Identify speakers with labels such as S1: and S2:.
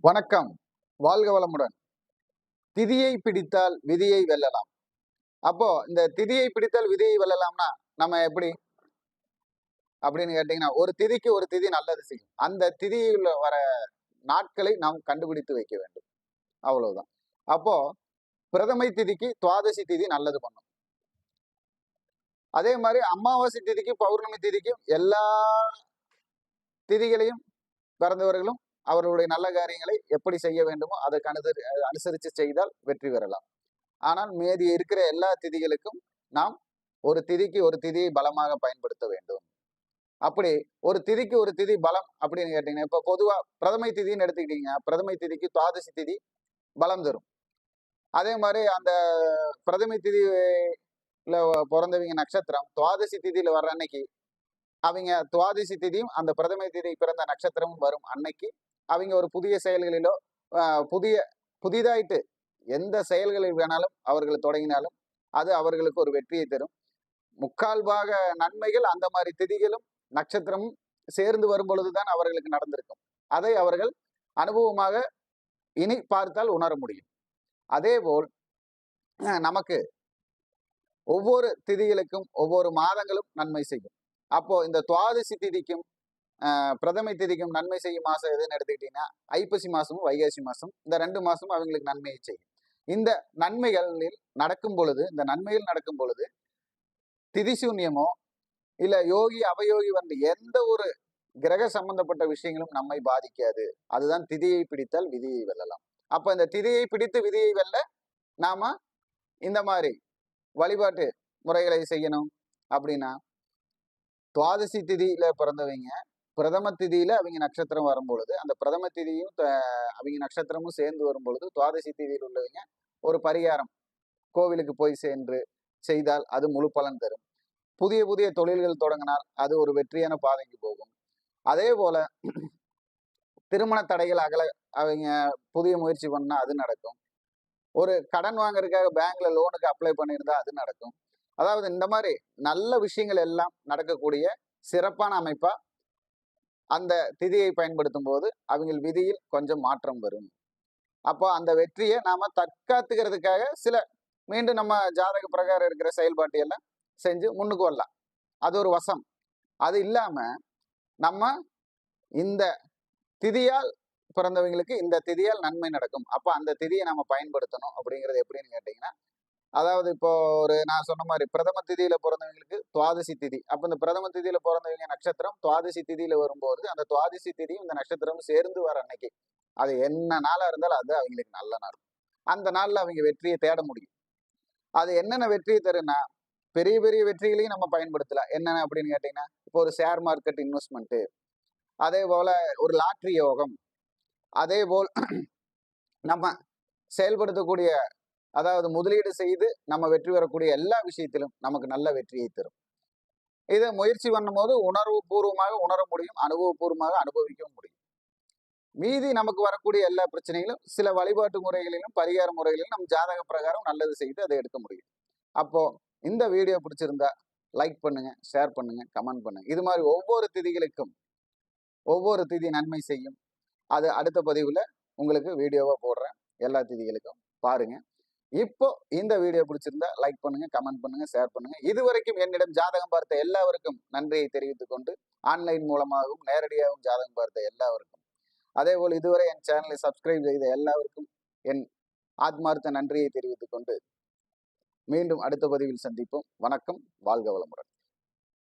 S1: வணக்கம். வாழ்க வளமுடன். திதியை பிடித்தால் விதியை வெல்லலாம். அப்போ இந்த திதியை பிடித்தால் விதியை வெல்லலாம்னா நம்ம எப்படி அப்படின்னு கேட்டீங்கன்னா, ஒரு திதிக்கு ஒரு திதி நல்லது செய்யும். அந்த திதியில வர நாட்களை நாம் கண்டுபிடித்து வைக்க வேண்டும். அவ்வளவுதான். அப்போ பிரதமை திதிக்கு துவாதசி திதி நல்லது பண்ணும். அதே மாதிரி அமாவாசை திதிக்கும் பௌர்ணமி திதிக்கும் எல்லா திதிகளையும் பிறந்தவர்களும் அவர்களுடைய நல்ல காரியங்களை எப்படி செய்ய வேண்டுமோ அதை அனுசரித்து செய்தால் வெற்றி பெறலாம். ஆனால் மீதி இருக்கிற எல்லா திதிகளுக்கும் நாம் ஒரு திதிக்கு ஒரு திதியை பலமாக பயன்படுத்த வேண்டும். அப்படி ஒரு திதிக்கு ஒரு திதி பலம் அப்படின்னு கேட்டீங்கன்னா, இப்ப பொதுவா பிரதமை திதின்னு எடுத்துக்கிட்டீங்க, பிரதமை திதிக்கு துவாதசி திதி பலம் தரும். அதே மாதிரி அந்த பிரதமை திதியில பிறந்தவங்க நட்சத்திரம் துவாதசி திதியில வர்ற அன்னைக்கு அவங்க துவாதசி திதியும் அந்த பிரதமை திதி பிறந்த நட்சத்திரமும் வரும் அன்னைக்கு அவங்க ஒரு புதிய செயல்களிலோ புதிதாயிட்டு எந்த செயல்களில் வேணாலும் அவர்கள் தொடங்கினாலும் அது அவர்களுக்கு ஒரு வெற்றியை தரும். முக்கால் பாக நன்மைகள் அந்த மாதிரி திதிகளும் நட்சத்திரமும் சேர்ந்து வரும் பொழுதுதான் அவர்களுக்கு நடந்திருக்கும். அதை அவர்கள் அனுபவமாக இனி பார்த்தால் உணர முடியும். அதே போல் நமக்கு ஒவ்வொரு திதிகளுக்கும் ஒவ்வொரு மாதங்களும் நன்மை செய்யும். அப்போ இந்த துவாதசி திதிக்கும் பிரதமை திதிக்கும் நன்மை செய்யும் மாசம் எதுன்னு எடுத்துக்கிட்டீங்கன்னா ஐப்பசி மாசமும் வைகாசி மாசம், இந்த 2 மாசமும் அவங்களுக்கு நன்மையை செய்யும். இந்த நன்மைகளில் நடக்கும் பொழுது திதிசூன்யமோ இல்ல யோகி அவயோகி வந்து எந்த ஒரு கிரக சம்பந்தப்பட்ட விஷயங்களும் நம்மை பாதிக்காது. அதுதான் திதியை பிடித்தால் விதியை வெல்லலாம். அப்ப இந்த திதியை பிடித்து விதியை வெல்ல நாம இந்த மாதிரி வழிபாட்டு முறைகளை செய்யணும். அப்படின்னா துவாதசி திதியில பிறந்தவங்க பிரதம திதியில அவங்க நட்சத்திரம் வரும்பொழுது அந்த பிரதம திதியும் அவங்க நட்சத்திரமும் சேர்ந்து வரும்பொழுது துவாதசி திதியில் உள்ளவங்க ஒரு பரிகாரம் கோவிலுக்கு போய் சென்று செய்தால் அது முழு பலன் தரும். புதிய புதிய தொழில்கள் தொடங்கினால் அது ஒரு வெற்றியான பாதைக்கு போகும். அதே போல திருமண தடைகள் அவங்க புதிய முயற்சி பண்ணா அது நடக்கும். ஒரு கடன் வாங்குறதுக்காக பேங்க்ல லோனுக்கு அப்ளை பண்ணியிருந்தா அது நடக்கும். அதாவது இந்த மாதிரி நல்ல விஷயங்கள் எல்லாம் நடக்கக்கூடிய சிறப்பான அமைப்பா அந்த திதியை பயன்படுத்தும் போது அவங்க விதியில் கொஞ்சம் மாற்றம் வரும். அப்போ அந்த வெற்றியை நாம தற்காத்துக்கிறதுக்காக மீண்டும் நம்ம ஜாதக பிரகாரம் இருக்கிற செயல்பாட்டை எல்லாம் செஞ்சு முன்னுக்கு வரலாம். அது ஒரு வசம். அது இல்லாம நம்ம இந்த திதியால் பிறந்தவங்களுக்கு இந்த திதியால் நன்மை நடக்கும். அப்ப அந்த திதியை நம்ம பயன்படுத்தணும். அப்படிங்கிறது எப்படின்னு கேட்டீங்கன்னா, அதாவது இப்போ நான் சொன்ன மாதிரி பிரதம திதியில பிறந்தவங்களுக்கு துவாதசி திதி. அப்ப இந்த பிரதம திதியில பிறந்தவங்க நட்சத்திரம் துவாதசி திதியில வரும்போது அந்த துவாதசி திதியும் இந்த நட்சத்திரமும் சேர்ந்து வர அன்னைக்கு அது என்ன நாளா இருந்தாலும் அது அவங்களுக்கு நல்ல நாள். அந்த நாள்ல அவங்க வெற்றியை தேட முடியும். அது என்னென்ன வெற்றியை தருன்னா பெரிய பெரிய வெற்றிகளையும் நம்ம பயன்படுத்தலாம். என்னென்ன அப்படின்னு கேட்டீங்கன்னா, இப்போ ஒரு ஷேர் மார்க்கெட் இன்வெஸ்ட்மெண்ட், அதே போல ஒரு லாட்ரி யோகம், அதே போல் நம்ம செயல்படுத்தக்கூடிய அதாவது முதலீடு செய்து நம்ம வெற்றி பெறக்கூடிய எல்லா விஷயத்திலும் நமக்கு நல்ல வெற்றியை தரும். இதை முயற்சி பண்ணும் போது உணர்வு பூர்வமாக உணர முடியும், அனுபவபூர்வமாக அனுபவிக்கவும் முடியும். மீதி நமக்கு வரக்கூடிய எல்லா பிரச்சனைகளும் சில வழிபாட்டு முறைகளிலும் பரிகார முறைகளிலும் நம்ம ஜாதக பிரகாரம் நல்லது செய்து அதை எடுக்க முடியும். அப்போ இந்த வீடியோ பிடிச்சிருந்தா லைக் பண்ணுங்க, ஷேர் பண்ணுங்க, கமெண்ட் பண்ணுங்க. இது மாதிரி ஒவ்வொரு திதிகளுக்கும் ஒவ்வொரு திதி நன்மை செய்யும். அது அடுத்த பதிவுல உங்களுக்கு வீடியோவா போடுறேன். எல்லா திதிகளுக்கும் பாருங்க. இப்போ இந்த வீடியோ பிடிச்சிருந்தா லைக் பண்ணுங்க, கமெண்ட் பண்ணுங்க, ஷேர் பண்ணுங்க. இதுவரைக்கும் என்னிடம் ஜாதகம் பார்த்த எல்லாருக்கும் நன்றியை தெரிவித்துக் கொண்டு ஆன்லைன் மூலமாகவும் நேரடியாகவும் ஜாதகம் பார்த்த எல்லாருக்கும், அதே போல் இதுவரை என் சேனலை சப்ஸ்கிரைப் செய்த எல்லாருக்கும் என் ஆத்மார்த்த நன்றியை தெரிவித்துக் கொண்டு மீண்டும் அடுத்த பதிவில் சந்திப்போம். வணக்கம். வாழ்க வளமுடன்.